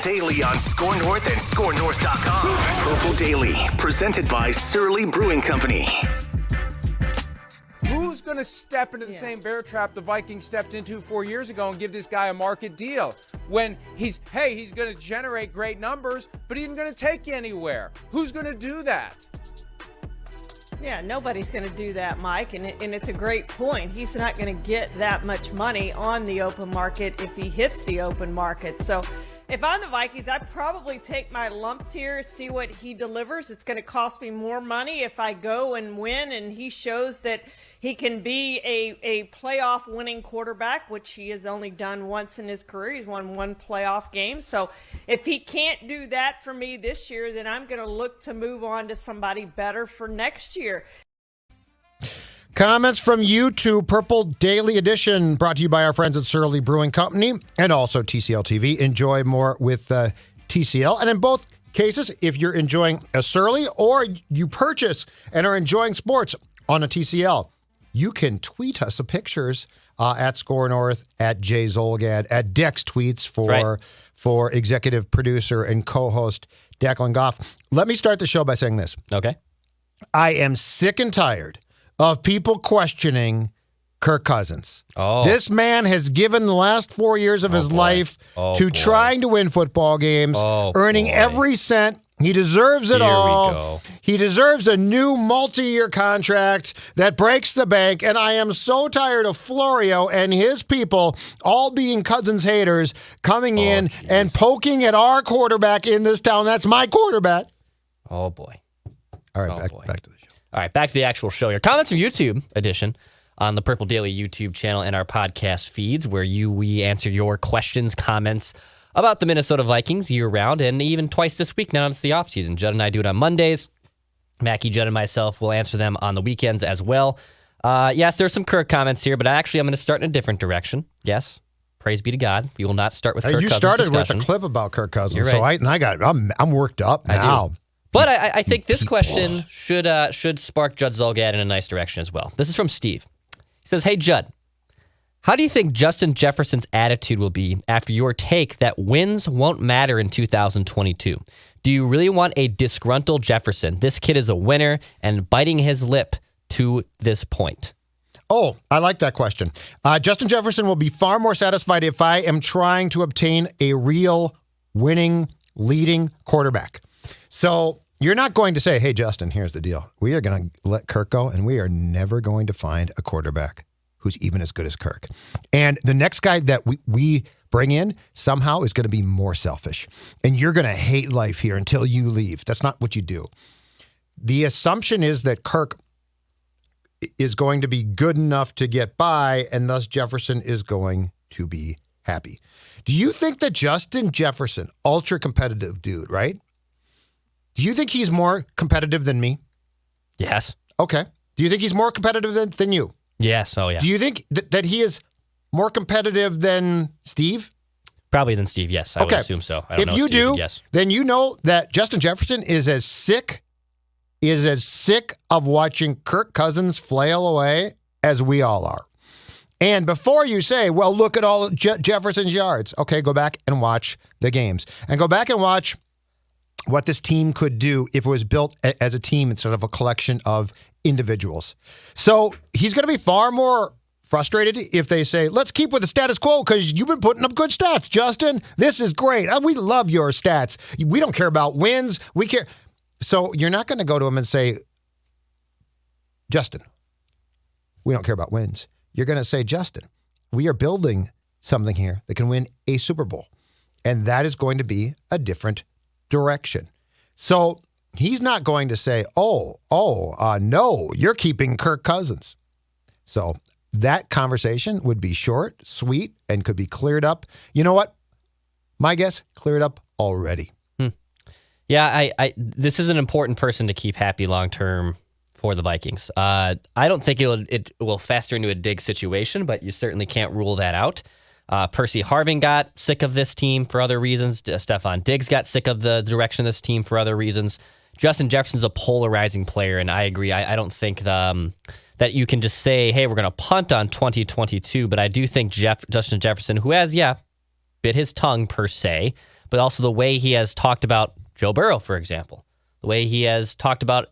Daily on Score North and ScoreNorth.com. Purple Daily, presented by Surly Brewing Company. Who's going to step into the same bear trap the Vikings stepped into 4 years ago and give this guy a market deal when he's going to generate great numbers, but he isn't going to take you anywhere? Who's going to do that? Yeah, nobody's going to do that, Mike, and it's a great point. He's not going to get that much money on the open market if he hits the open market. So if I'm the Vikings, I'd probably take my lumps here, see what he delivers. It's going to cost me more money if I go and win, and he shows that he can be a playoff winning quarterback, which he has only done once in his career. He's won one playoff game. So if he can't do that for me this year, then I'm going to look to move on to somebody better for next year. Comments from YouTube, Purple Daily Edition, brought to you by our friends at Surly Brewing Company and also TCL TV. Enjoy more with TCL. And in both cases, if you're enjoying a Surly or you purchase and are enjoying sports on a TCL, you can tweet us the pictures at Score North, at Jay Zolgad, at Dex Tweets for executive producer and co-host Declan Goff. Let me start the show by saying this. Okay. I am sick and tired of people questioning Kirk Cousins. This man has given the last 4 years of his life to trying to win football games, earning every cent. He deserves it all. He deserves a new multi-year contract that breaks the bank, and I am so tired of Florio and his people all being Cousins haters coming in and poking at our quarterback in this town. That's my quarterback. Oh, boy. All right, back to the show. All right, back to the actual show here. Comments from YouTube edition on the Purple Daily YouTube channel and our podcast feeds where we answer your questions, comments about the Minnesota Vikings year-round, and even twice this week now it's the offseason. Judd and I do it on Mondays. Mackie, Judd, and myself will answer them on the weekends as well. Yes, there's some Kirk comments here, but actually I'm going to start in a different direction. Yes, praise be to God. We will not start with Kirk Cousins. You started discussion. with a clip about Kirk Cousins, You're right. I'm worked up now. But I think this question should spark Judd Zolgad in a nice direction as well. This is from Steve. He says, "Hey, Judd, how do you think Justin Jefferson's attitude will be after your take that wins won't matter in 2022? Do you really want a disgruntled Jefferson? This kid is a winner and biting his lip to this point." Oh, I like that question. Justin Jefferson will be far more satisfied if I am trying to obtain a real winning, leading quarterback. So you're not going to say, "Hey, Justin, here's the deal. We are going to let Kirk go, and we are never going to find a quarterback who's even as good as Kirk. And the next guy that we bring in somehow is going to be more selfish. And you're going to hate life here until you leave." That's not what you do. The assumption is that Kirk is going to be good enough to get by, and thus Jefferson is going to be happy. Do you think that Justin Jefferson, ultra competitive dude, right? Do you think he's more competitive than me? Yes. Okay. Do you think he's more competitive than you? Yes. Oh, yeah. Do you think that he is more competitive than Steve? Probably than Steve, yes. I would assume so. I don't know if you Steve, do, yes. then you know that Justin Jefferson is as sick of watching Kirk Cousins flail away as we all are. And before you say, well, look at all Jefferson's yards. Okay, go back and watch the games. And go back and watch what this team could do if it was built as a team instead of a collection of individuals. So he's going to be far more frustrated if they say, let's keep with the status quo because you've been putting up good stats, Justin. This is great. We love your stats. We don't care about wins. We care. So you're not going to go to him and say, Justin, we don't care about wins. You're going to say, Justin, we are building something here that can win a Super Bowl. And that is going to be a different direction. So he's not going to say, no, you're keeping Kirk Cousins. So that conversation would be short, sweet, and could be cleared up. You know what? My guess, cleared up already. Yeah, this is an important person to keep happy long-term for the Vikings. I don't think it will fester into a Diggs situation, but you certainly can't rule that out. Percy Harvin got sick of this team for other reasons. Stephon Diggs got sick of the direction of this team for other reasons. Justin Jefferson's a polarizing player, and I agree. I don't think that you can just say, hey, we're going to punt on 2022, but I do think Justin Jefferson, who has, bit his tongue per se, but also the way he has talked about Joe Burrow, for example. The way he has talked about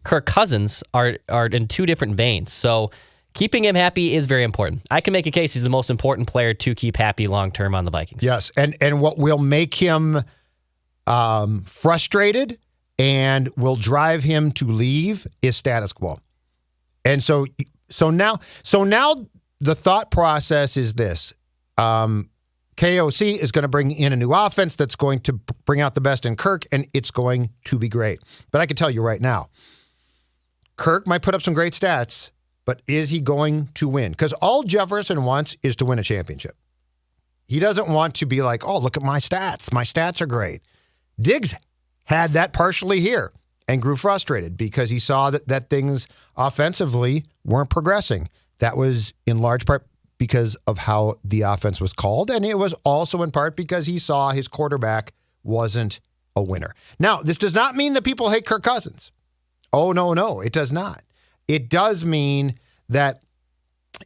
Kirk Cousins are in two different veins. So keeping him happy is very important. I can make a case he's the most important player to keep happy long-term on the Vikings. Yes, and what will make him frustrated and will drive him to leave is status quo. And so now the thought process is this. KOC is going to bring in a new offense that's going to bring out the best in Kirk, and it's going to be great. But I can tell you right now, Kirk might put up some great stats, but is he going to win? Because all Jefferson wants is to win a championship. He doesn't want to be like, oh, look at my stats. My stats are great. Diggs had that partially here and grew frustrated because he saw that things offensively weren't progressing. That was in large part because of how the offense was called, and it was also in part because he saw his quarterback wasn't a winner. Now, this does not mean that people hate Kirk Cousins. Oh, no, it does not. It does mean that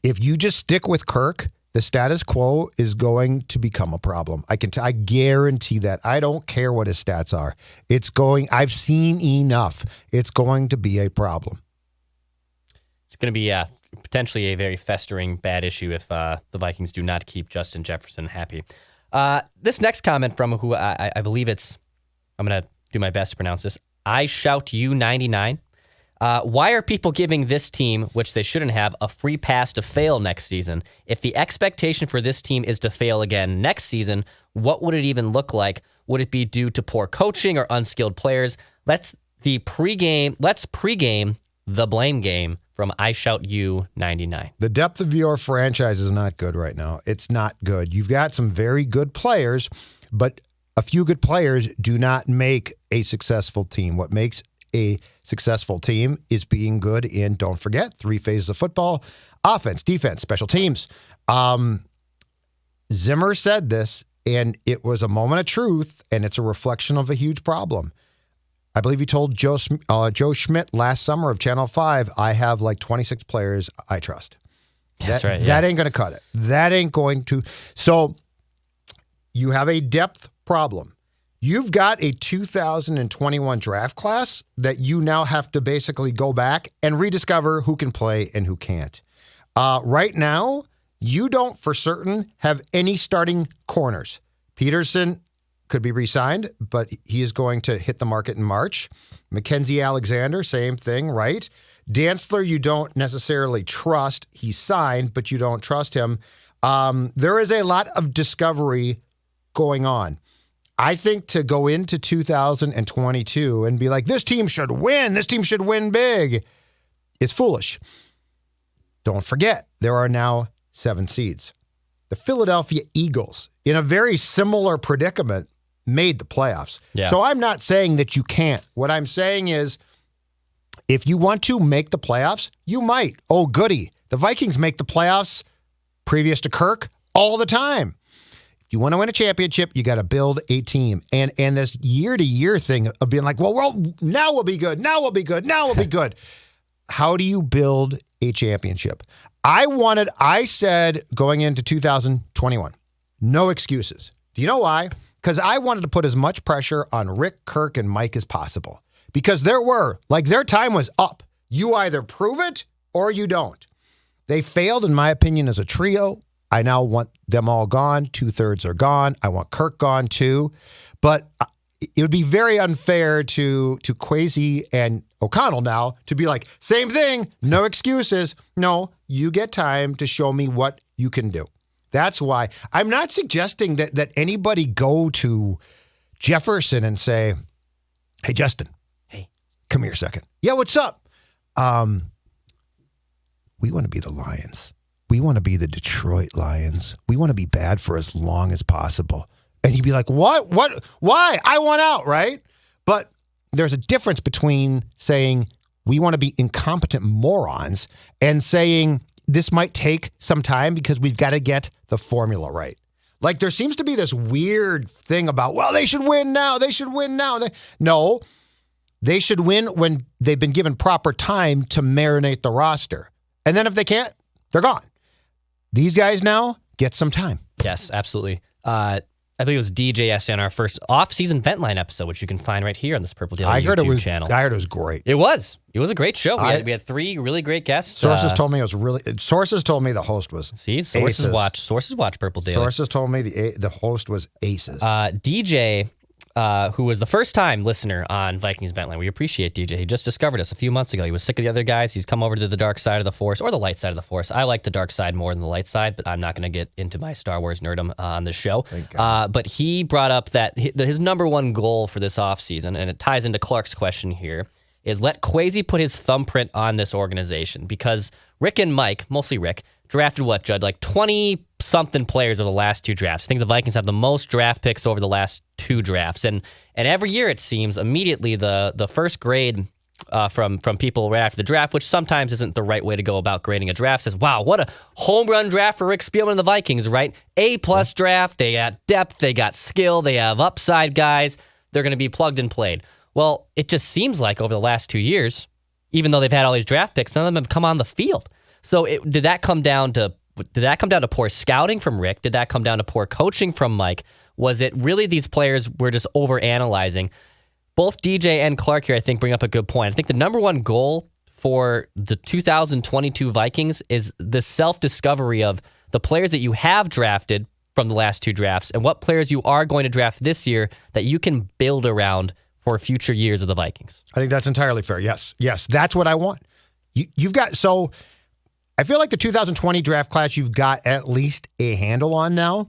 if you just stick with Kirk, the status quo is going to become a problem. I guarantee that. I don't care what his stats are. I've seen enough. It's going to be a problem. It's going to be potentially a very festering bad issue if the Vikings do not keep Justin Jefferson happy. This next comment from who I believe I'm going to do my best to pronounce this, I Shout You 99. Why are people giving this team, which they shouldn't have, a free pass to fail next season? If the expectation for this team is to fail again next season, what would it even look like? Would it be due to poor coaching or unskilled players? Let's pregame the blame game from I Shout You 99. The depth of your franchise is not good right now. It's not good. You've got some very good players, but a few good players do not make a successful team. What makes a successful team is being good in, don't forget, 3 phases of football: offense, defense, special teams. Zimmer said this, and it was a moment of truth, and it's a reflection of a huge problem. I believe he told Joe Schmidt last summer of Channel 5, I have like 26 players I trust. That's right. That ain't going to cut it. That ain't going to. So you have a depth problem. You've got a 2021 draft class that you now have to basically go back and rediscover who can play and who can't. Right now, you don't for certain have any starting corners. Peterson could be re-signed, but he is going to hit the market in March. Mackenzie Alexander, same thing, right? Dantzler, you don't necessarily trust. He's signed, but you don't trust him. There is a lot of discovery going on. I think to go into 2022 and be like, this team should win big, it's foolish. Don't forget, there are now 7 seeds. The Philadelphia Eagles, in a very similar predicament, made the playoffs. Yeah. So I'm not saying that you can't. What I'm saying is, if you want to make the playoffs, you might. Oh, goody. The Vikings make the playoffs previous to Kirk all the time. If you want to win a championship, you got to build a team. And this year-to-year thing of being like, well, now we'll be good. Now we'll be good. Now we'll be good. How do you build a championship? I said going into 2021, no excuses. Do you know why? Because I wanted to put as much pressure on Rick, Kirk, and Mike as possible. Because their time was up. You either prove it or you don't. They failed, in my opinion, as a trio. I now want them all gone. 2/3 are gone. I want Kirk gone too. But it would be very unfair to Kwesi and O'Connell now to be like, same thing, no excuses. No, you get time to show me what you can do. That's why I'm not suggesting that anybody go to Jefferson and say, hey, Justin, hey, come here a second. Yeah, what's up? We want to be the Lions. We want to be the Detroit Lions. We want to be bad for as long as possible. And he'd be like, what? Why? I want out, right? But there's a difference between saying we want to be incompetent morons and saying this might take some time because we've got to get the formula right. Like there seems to be this weird thing about, well, they should win now. They should win now. No, they should win when they've been given proper time to marinate the roster. And then if they can't, they're gone. These guys now get some time. Yes, absolutely. I believe it was DJ asked on our first off-season Vent Line episode, which you can find right here on this Purple Daily YouTube channel. I heard it was great. It was a great show. We had 3 really great guests. Sources told me the host was. See, sources watch Purple Daily. Sources told me the host was aces. DJ, who was the first-time listener on Vikings Vent Line. We appreciate DJ. He just discovered us a few months ago. He was sick of the other guys. He's come over to the dark side of the Force, or the light side of the Force. I like the dark side more than the light side, but I'm not going to get into my Star Wars nerdom on this show. But he brought up that his number one goal for this offseason, and it ties into Clark's question here, is let Kwesi put his thumbprint on this organization, because Rick and Mike, mostly Rick, drafted what, Judd? Like 20-something players over the last 2 drafts. I think the Vikings have the most draft picks over the last 2 drafts. And every year, it seems, immediately the first grade from people right after the draft, which sometimes isn't the right way to go about grading a draft, says, wow, what a home run draft for Rick Spielman and the Vikings, right? A-plus draft. They got depth. They got skill. They have upside guys. They're going to be plugged and played. Well, it just seems like over the last 2 years, even though they've had all these draft picks, none of them have come on the field. So did that come down to poor scouting from Rick? Did that come down to poor coaching from Mike? Was it really these players were just overanalyzing? Both DJ and Clark here, I think, bring up a good point. I think the number one goal for the 2022 Vikings is the self-discovery of the players that you have drafted from the last 2 drafts and what players you are going to draft this year that you can build around for future years of the Vikings. I think that's entirely fair. Yes, that's what I want. You've got so. I feel like the 2020 draft class you've got at least a handle on now.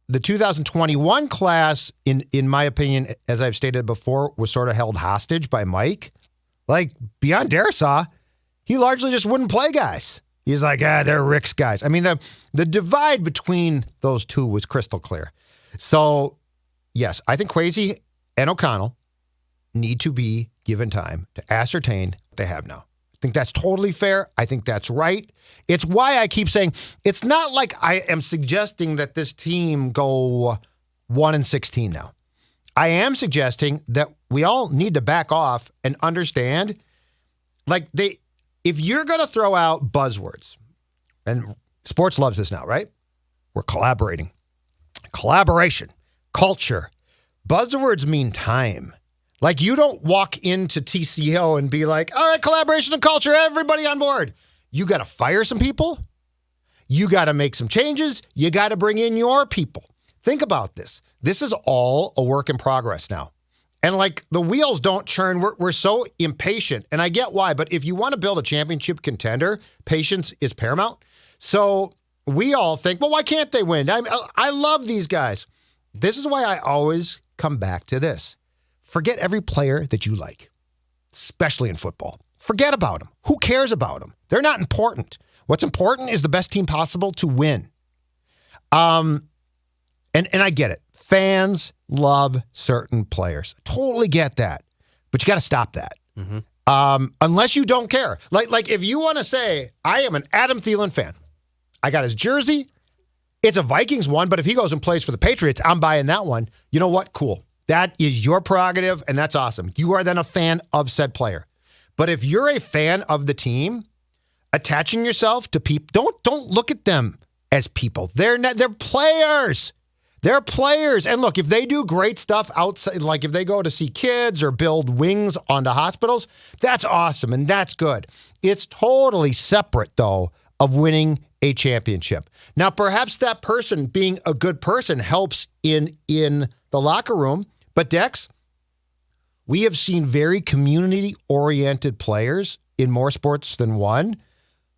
The 2021 class, in my opinion, as I've stated before, was sort of held hostage by Mike. Like, beyond Darisaw, he largely just wouldn't play guys. He's like, they're Rick's guys. I mean, the divide between those two was crystal clear. So, yes, I think Kwesi and O'Connell need to be given time to ascertain what they have now. I think that's totally fair. I think that's right. It's why I keep saying it's not like I am suggesting that this team go 1-16 now. I am suggesting that we all need to back off and understand, if you're going to throw out buzzwords, and sports loves this now, right? We're collaborating. Collaboration, culture. Buzzwords mean time. Like, you don't walk into TCO and be like, all right, collaboration and culture, everybody on board. You got to fire some people. You got to make some changes. You got to bring in your people. Think about this. This is all a work in progress now. And the wheels don't churn. We're so impatient. And I get why. But if you want to build a championship contender, patience is paramount. So we all think, well, why can't they win? I love these guys. This is why I always come back to this. Forget every player that you like, especially in football. Forget about them. Who cares about them? They're not important. What's important is the best team possible to win. And I get it. Fans love certain players. Totally get that. But you got to stop that. Mm-hmm. Unless you don't care. Like if you want to say, I am an Adam Thielen fan. I got his jersey. It's a Vikings one, but if he goes and plays for the Patriots, I'm buying that one. You know what? Cool. That is your prerogative, and that's awesome. You are then a fan of said player. But if you're a fan of the team, attaching yourself to people, don't look at them as people. They're players. They're players. And look, if they do great stuff outside, like if they go to see kids or build wings onto hospitals, that's awesome and that's good. It's totally separate, though, of winning a championship. Now, perhaps that person being a good person helps in the locker room. But Dex, we have seen very community-oriented players in more sports than one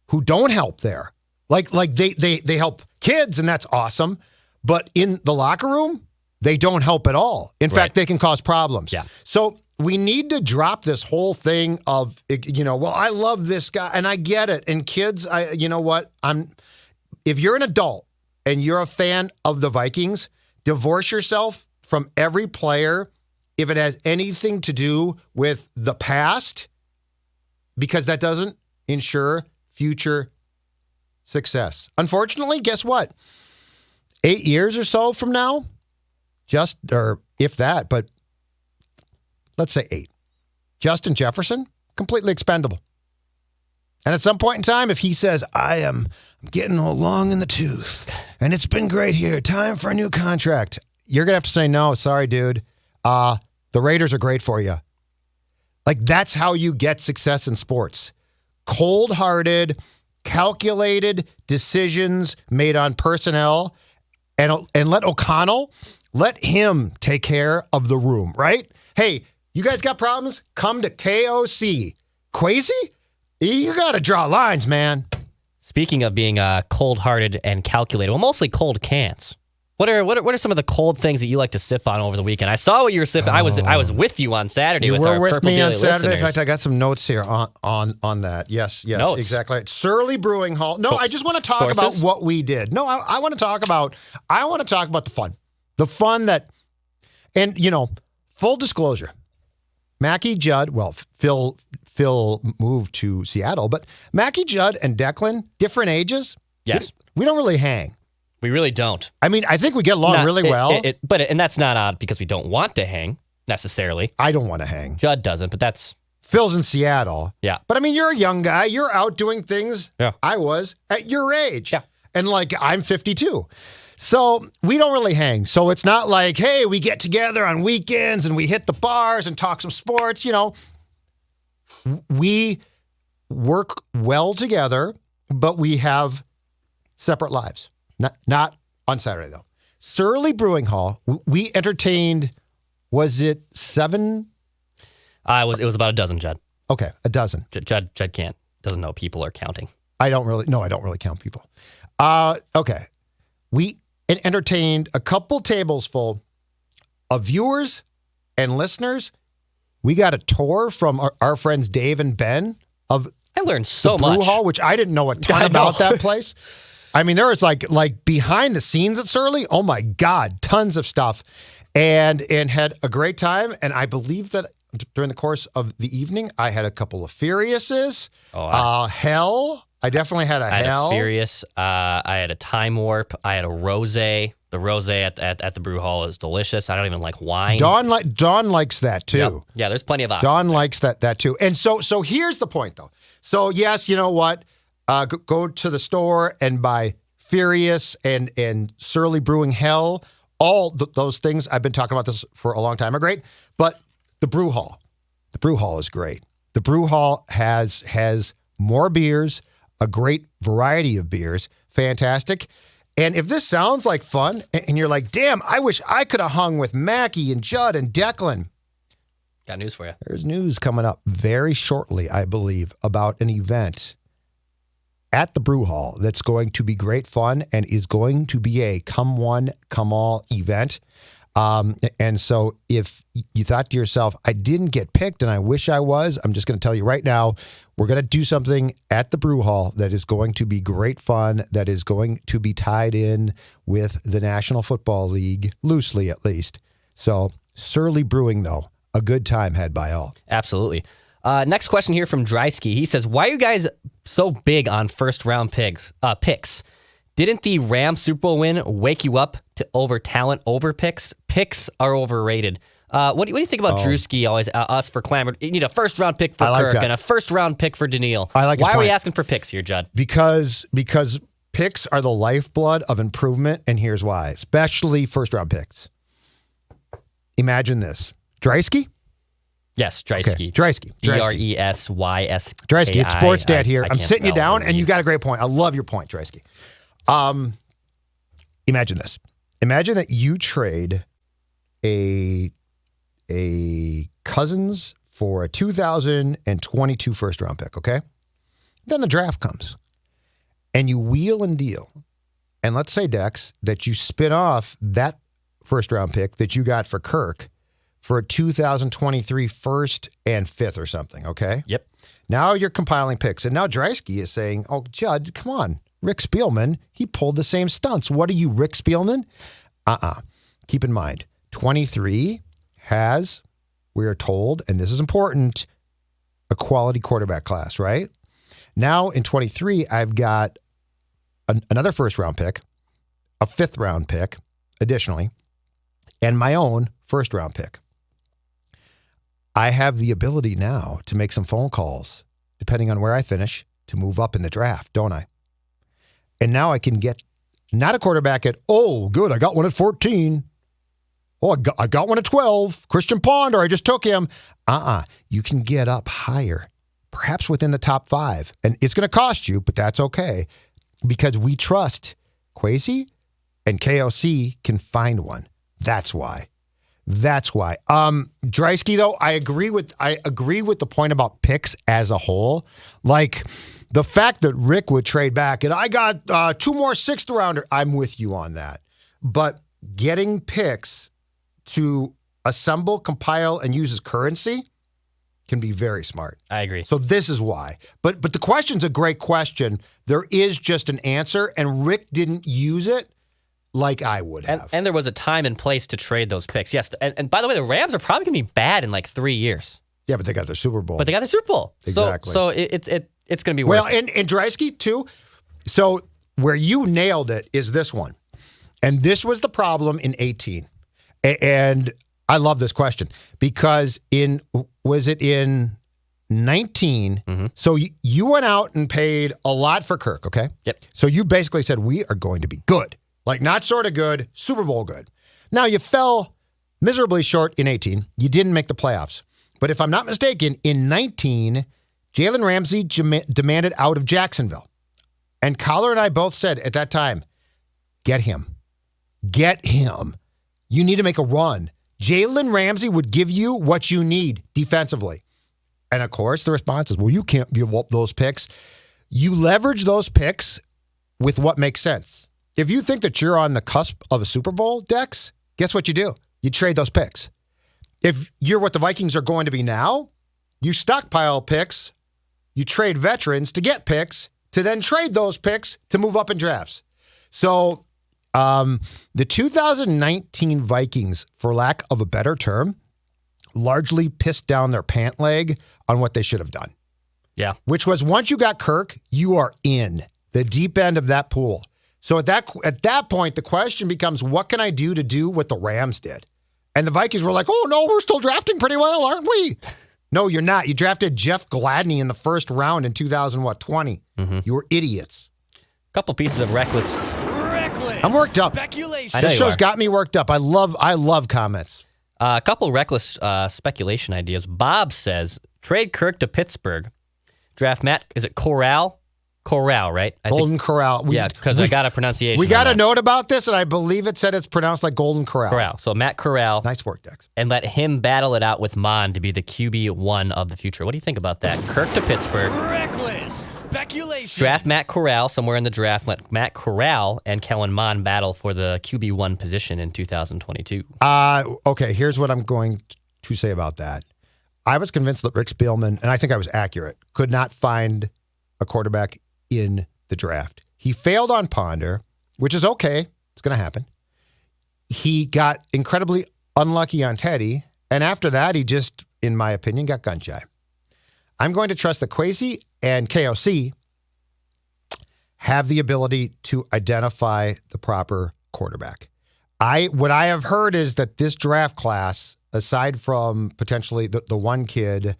who don't help there. Like they help kids, and that's awesome. But in the locker room, they don't help at all. In fact, they can cause problems. Yeah. So we need to drop this whole thing of, well, I love this guy, and I get it. And kids, you know what? If you're an adult and you're a fan of the Vikings, divorce yourself from every player if it has anything to do with the past, because that doesn't ensure future success. Unfortunately, guess what? 8 years or so from now, or if that, but let's say 8. Justin Jefferson, completely expendable. And at some point in time, if he says, I'm getting long in the tooth, and it's been great here, time for a new contract, you're going to have to say, no, sorry, dude. The Raiders are great for you. Like, that's how you get success in sports. Cold-hearted, calculated decisions made on personnel, and let O'Connell, let him take care of the room, right? Hey, you guys got problems? Come to KOC. Kwesi? You got to draw lines, man. Speaking of being cold-hearted and calculated, well, mostly cold cans. What are some of the cold things that you like to sip on over the weekend? I saw what you were sipping. I was with you on Saturday. You with were our with Purple me on Daily Saturday. listeners. In fact, I got some notes here on that. Yes, Notes. exactly. Surly Brewing Hall. No, I just want to talk Sources? about what we did. No, I want to talk about the fun that, and full disclosure, Mackie Judd. Well, Phil moved to Seattle, but Mackie Judd and Declan, different ages. Yes, we don't really hang. we really don't. I mean, I think we get along really well. And that's not odd because we don't want to hang necessarily. I don't want to hang. Judd doesn't, but that's Phil's in Seattle. Yeah. But I mean, you're a young guy. You're out doing things Yeah. I was at your age. Yeah. And like, I'm 52. So we don't really hang. So it's not like, hey, we get together on weekends and we hit the bars and talk some sports. We work well together, but we have separate lives. Not on Saturday, though. Surly Brewing Hall, we entertained, was it 7? it was about a dozen, Judd. Okay, a dozen. Judd doesn't know people are counting. I don't really count people. Okay. We entertained a couple tables full of viewers and listeners. We got a tour from our friends Dave and Ben of I learned so the Brew much. Hall, which I didn't know a ton I about know. that place. I mean, there was like behind the scenes at Surly. Oh my God, tons of stuff, and had a great time. And I believe that during the course of the evening, I had a couple of Furiouses. Hell, I definitely had a I had Hell. a Furious. I had a Time Warp. I had a Rosé. The Rosé at the Brew Hall is delicious. I don't even like wine. Dawn likes that too. Yep. Yeah, there's plenty of options. Dawn likes that too. And so here's the point though. So yes, you know what? Go to the store and buy Furious and Surly Brewing Hell. All those things, I've been talking about this for a long time, are great. But the Brew Hall is great. The Brew Hall has more beers, a great variety of beers, fantastic. And if this sounds like fun, and you're like, damn, I wish I could have hung with Mackie and Judd and Declan. Got news for you. There's news coming up very shortly, I believe, about an event at the Brew Hall that's going to be great fun and is going to be a come one, come all event. And so if you thought to yourself, I didn't get picked and I wish I was, I'm just going to tell you right now, we're going to do something at the Brew Hall that is going to be great fun, that is going to be tied in with the National Football League, loosely at least. So Surly Brewing, though, a good time had by all. Absolutely. Next question here from Drysky. He says, why are you guys so big on first-round picks? Didn't the Rams Super Bowl win wake you up to over talent over picks? Picks are overrated. What do you think about Drewski always us for clamor? You need a first-round pick for Kirk and a first-round pick for Daniil. I like his Why are we point. asking for picks here, Judd? Because picks are the lifeblood of improvement, and here's why. Especially first-round picks. Imagine this. Drysky? Yes, Drysky. Okay. Drysky. Drysky. Drysky, it's Sports Dad here. I'm can't sitting you spell down, or and you read. got a great point. I love your point, Drysky. Imagine this. Imagine that you trade a Cousins for a 2022 first-round pick, okay? Then the draft comes, and you wheel and deal. And let's say, Dex, that you spin off that first-round pick that you got for Kirk for a 2023 first and fifth or something, okay? Yep. Now you're compiling picks. And now Drysky is saying, oh, Judd, come on. Rick Spielman, he pulled the same stunts. What are you, Rick Spielman? Keep in mind, 23 has, we are told, and this is important, a quality quarterback class, right? Now in 23, I've got another first-round pick, a fifth-round pick, additionally, and my own first-round pick. I have the ability now to make some phone calls, depending on where I finish, to move up in the draft, don't I? And now I can get not a quarterback at, oh, good, I got one at 14. Oh, I got one at 12. Christian Ponder, I just took him. You can get up higher, perhaps within the top 5. And it's going to cost you, but that's okay because we trust Kwesi and KOC can find one. That's why. Dreisky, though, I agree with the point about picks as a whole. Like the fact that Rick would trade back and I got 2 more 6th rounder. I'm with you on that. But getting picks to assemble, compile, and use as currency can be very smart. I agree. So this is why. But the question's a great question. There is just an answer, and Rick didn't use it like I would have. And there was a time and place to trade those picks. Yes. And by the way, the Rams are probably going to be bad in like 3 years. Yeah, but they got their Super Bowl. Exactly. So it's going to be worth well, and Dreisky, too. So where you nailed it is this one. And this was the problem in 18. And I love this question because was it in 19? Mm-hmm. So you went out and paid a lot for Kirk, okay? Yep. So you basically said, we are going to be good. Like not sort of good, Super Bowl good. Now you fell miserably short in 18. You didn't make the playoffs. But if I'm not mistaken, in 19, Jalen Ramsey demanded out of Jacksonville. And Collar and I both said at that time, get him. Get him. You need to make a run. Jalen Ramsey would give you what you need defensively. And, of course, the response is, well, you can't give up those picks. You leverage those picks with what makes sense. If you think that you're on the cusp of a Super Bowl, Dex, guess what you do? You trade those picks. If you're what the Vikings are going to be now, you stockpile picks, you trade veterans to get picks, to then trade those picks to move up in drafts. So the 2019 Vikings, for lack of a better term, largely pissed down their pant leg on what they should have done. Yeah. Which was once you got Kirk, you are in the deep end of that pool. So at that point, the question becomes, what can I do to do what the Rams did? And the Vikings were like, oh, no, we're still drafting pretty well, aren't we? No, you're not. You drafted Jeff Gladney in the first round in 2020. Mm-hmm. You were idiots. A couple pieces of reckless. I'm worked up. Speculation. This show's got me worked up. I love comments. A couple reckless speculation ideas. Bob says, trade Kirk to Pittsburgh. Draft Matt, is it Corral? Corral, right? Golden Corral. Because I got a pronunciation. We got a note about this, and I believe it said it's pronounced like Golden Corral. Corral. So Matt Corral. Nice work, Dex. And let him battle it out with Mon to be the QB1 of the future. What do you think about that? Kirk to Pittsburgh. Reckless speculation. Draft Matt Corral somewhere in the draft. Let Matt Corral and Kellen Mond battle for the QB1 position in 2022. Okay, here's what I'm going to say about that. I was convinced that Rick Spielman, and I think I was accurate, could not find a quarterback in the draft. He failed on Ponder, which is okay. It's going to happen. He got incredibly unlucky on Teddy, and after that, he just, in my opinion, got gun shy. I'm going to trust that Kwesi and KOC have the ability to identify the proper quarterback. What I have heard is that this draft class, aside from potentially the one kid,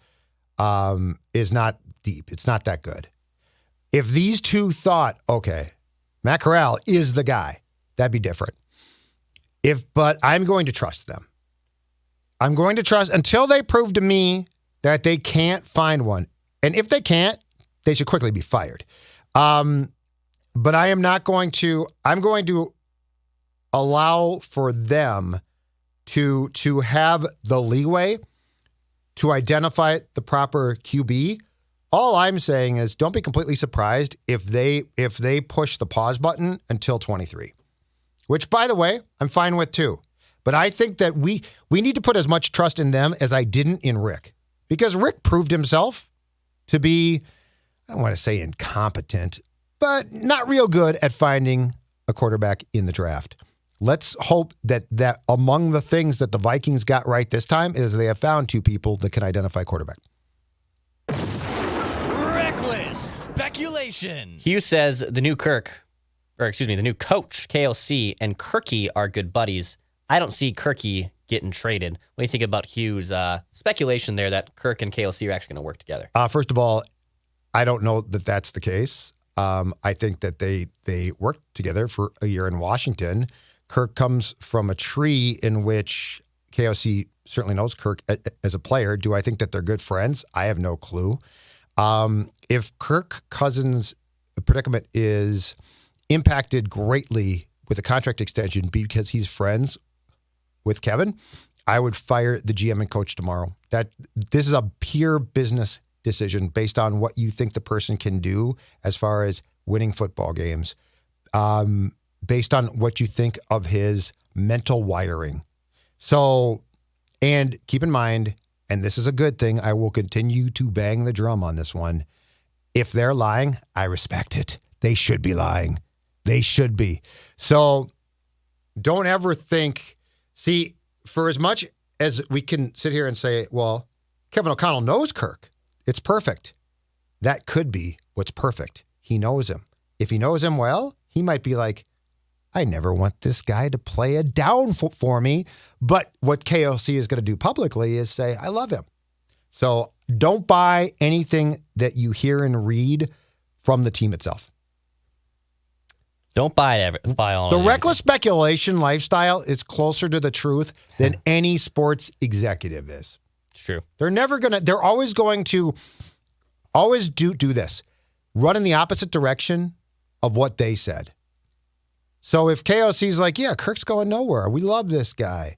is not deep. It's not that good. If these two thought, okay, Matt Corral is the guy, that'd be different. But I'm going to trust them. I'm going to trust until they prove to me that they can't find one. And if they can't, they should quickly be fired. But I am not going to, I'm going to allow for them to have the leeway to identify the proper QB. All I'm saying is don't be completely surprised if they push the pause button until 23, which, by the way, I'm fine with too. But I think that we need to put as much trust in them as I didn't in Rick, because Rick proved himself to be, I don't want to say incompetent, but not real good at finding a quarterback in the draft. Let's hope that among the things that the Vikings got right this time is they have found two people that can identify quarterback. Speculation. Hugh says the new coach, KOC, and Kirky are good buddies. I don't see Kirky getting traded. What do you think about Hugh's speculation there that Kirk and KOC are actually going to work together? First of all, I don't know that that's the case. I think that they worked together for a year in Washington. Kirk comes from a tree in which KOC certainly knows Kirk as a player. Do I think that they're good friends? I have no clue. If Kirk Cousins' predicament is impacted greatly with a contract extension because he's friends with Kevin, I would fire the GM and coach tomorrow. This is a pure business decision based on what you think the person can do as far as winning football games, based on what you think of his mental wiring. So, and keep in mind, and this is a good thing, I will continue to bang the drum on this one. If they're lying, I respect it. They should be lying. They should be. So don't ever think, see, for as much as we can sit here and say, well, Kevin O'Connell knows Kirk. It's perfect. That could be what's perfect. He knows him. If he knows him well, he might be like, I never want this guy to play a down for me. But what KOC is going to do publicly is say, I love him. So don't buy anything that you hear and read from the team itself. Don't buy it. Buy all. The reckless speculation lifestyle is closer to the truth than any sports executive is. It's true. They're always going to do this. Run in the opposite direction of what they said. So if KOC's like, yeah, Kirk's going nowhere. We love this guy.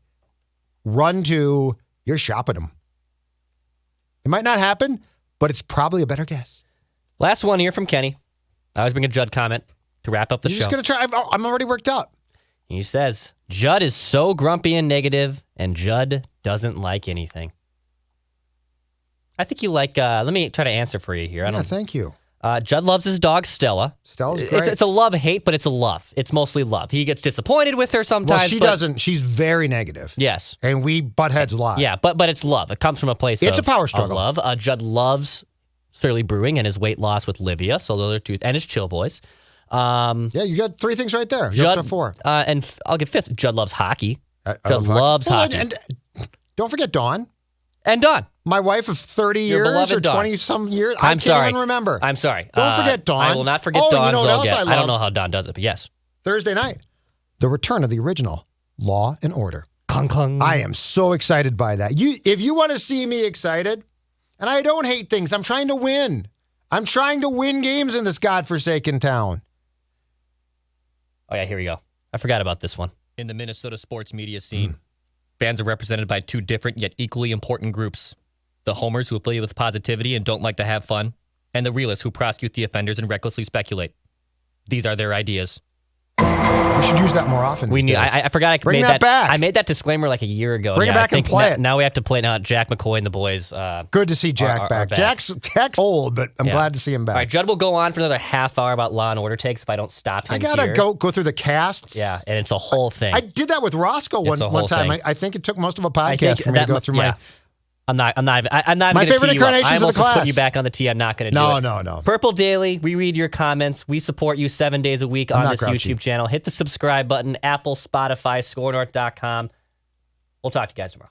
Run to, you're shopping him. It might not happen, but it's probably a better guess. Last one here from Kenny. I always bring a Judd comment to wrap up the show. You're just going to try. I'm already worked up. He says, Judd is so grumpy and negative, and Judd doesn't like anything. I think you like, let me try to answer for you here. Thank you. Judd loves his dog, Stella. Stella's great. It's a love-hate, but it's a love. It's mostly love. He gets disappointed with her sometimes. Well, she doesn't. She's very negative. Yes. And we butt heads a lot. Yeah, but it's love. It comes from a place It's a power struggle. Of love. Judd loves Surly Brewing and his weight loss with Livia, so those are two, and his Chill Boys. Yeah, you got 3 things right there. You're up to 4. And I'll get 5th. Judd loves hockey. Judd loves hockey. And don't forget Dawn. And Dawn. My wife of 30 Your years or Dawn. 20-some years. I'm sorry. I can't even remember. I'm sorry. Don't forget Dawn. I will not forget Dawn. You know what else I love? I don't know how Dawn does it, but yes. Thursday night. The return of the original Law and Order. Clunk, clunk. I am so excited by that. If you want to see me excited, and I don't hate things, I'm trying to win. I'm trying to win games in this godforsaken town. Oh, yeah, here we go. I forgot about this one. In the Minnesota sports media scene, fans are represented by 2 different yet equally important groups. The homers who affiliate with positivity and don't like to have fun, and the realists who prosecute the offenders and recklessly speculate. These are their ideas. We should use that more often. I forgot I Bring made that back. I made that disclaimer like a year ago. Bring it back and play it. Now we have to play now. Jack McCoy and the boys. Good to see Jack back. Jack's old, but I'm glad to see him back. All right, Judd will go on for another half hour about Law and Order takes if I don't stop him. I gotta here. go through the casts. Yeah, and it's a whole thing. I did that with Roscoe one time. Thing. I think it took most of a podcast for me to go through my. I'm not. My favorite incarnations of the class. Just put you back on the tee. I'm not going to do it. No. Purple Daily. We read your comments. We support you 7 days a week on this YouTube channel. Hit the subscribe button. Apple, Spotify, ScoreNorth.com. We'll talk to you guys tomorrow.